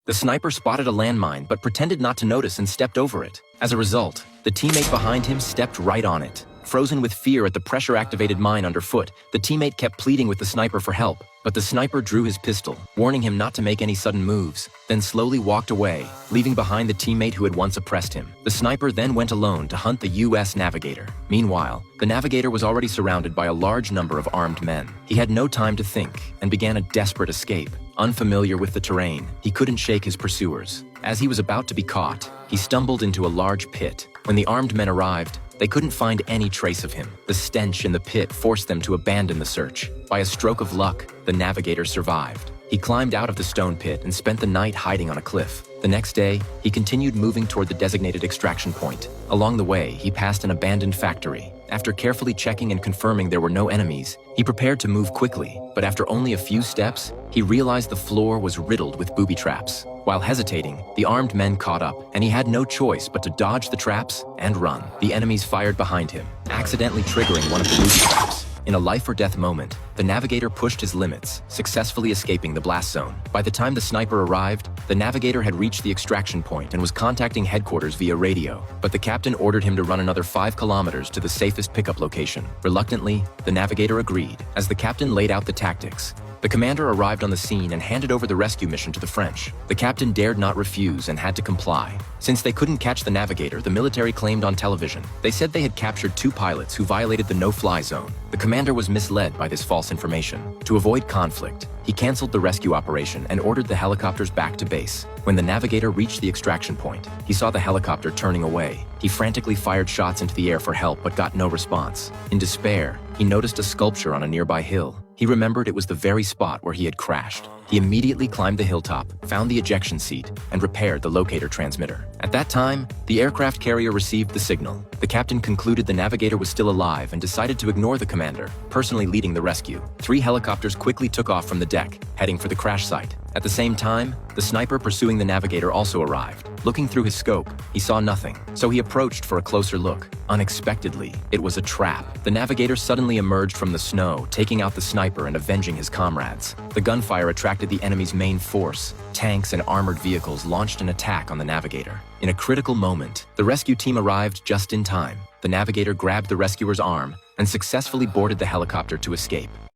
The sniper spotted a landmine but pretended not to notice and stepped over it. As a result, the teammate behind him stepped right on it. Frozen with fear at the pressure-activated mine underfoot, the teammate kept pleading with the sniper for help, but the sniper drew his pistol, warning him not to make any sudden moves, then slowly walked away, leaving behind the teammate who had once oppressed him. The sniper then went alone to hunt the U.S. Navigator. Meanwhile, the Navigator was already surrounded by a large number of armed men. He had no time to think and began a desperate escape. Unfamiliar with the terrain, he couldn't shake his pursuers. As he was about to be caught, he stumbled into a large pit. When the armed men arrived, they couldn't find any trace of him. The stench in the pit forced them to abandon the search. By a stroke of luck, the Navigator survived. He climbed out of the stone pit and spent the night hiding on a cliff. The next day, he continued moving toward the designated extraction point. Along the way, he passed an abandoned factory. After carefully checking and confirming there were no enemies, he prepared to move quickly, but after only a few steps, he realized the floor was riddled with booby traps. While hesitating, the armed men caught up, and he had no choice but to dodge the traps and run. The enemies fired behind him, accidentally triggering one of the booby traps. In a life-or-death moment, the Navigator pushed his limits, successfully escaping the blast zone. By the time the sniper arrived, the Navigator had reached the extraction point and was contacting headquarters via radio, but the captain ordered him to run another 5 kilometers to the safest pickup location. Reluctantly, the Navigator agreed. As the captain laid out the tactics, the commander arrived on the scene and handed over the rescue mission to the French. The captain dared not refuse and had to comply. Since they couldn't catch the Navigator, the military claimed on television. They said they had captured 2 pilots who violated the no-fly zone. The commander was misled by this false information. To avoid conflict, he canceled the rescue operation and ordered the helicopters back to base. When the Navigator reached the extraction point, he saw the helicopter turning away. He frantically fired shots into the air for help but got no response. In despair, he noticed a sculpture on a nearby hill. He remembered it was the very spot where he had crashed. He immediately climbed the hilltop, found the ejection seat, and repaired the locator transmitter. At that time, the aircraft carrier received the signal. The captain concluded the Navigator was still alive and decided to ignore the commander, personally leading the rescue. 3 helicopters quickly took off from the deck, heading for the crash site. At the same time, the sniper pursuing the Navigator also arrived. Looking through his scope, he saw nothing, so he approached for a closer look. Unexpectedly, it was a trap. The Navigator suddenly emerged from the snow, taking out the sniper and avenging his comrades. The gunfire attracted the enemy's main force. Tanks and armored vehicles launched an attack on the Navigator. In a critical moment, the rescue team arrived just in time. The Navigator grabbed the rescuer's arm and successfully boarded the helicopter to escape.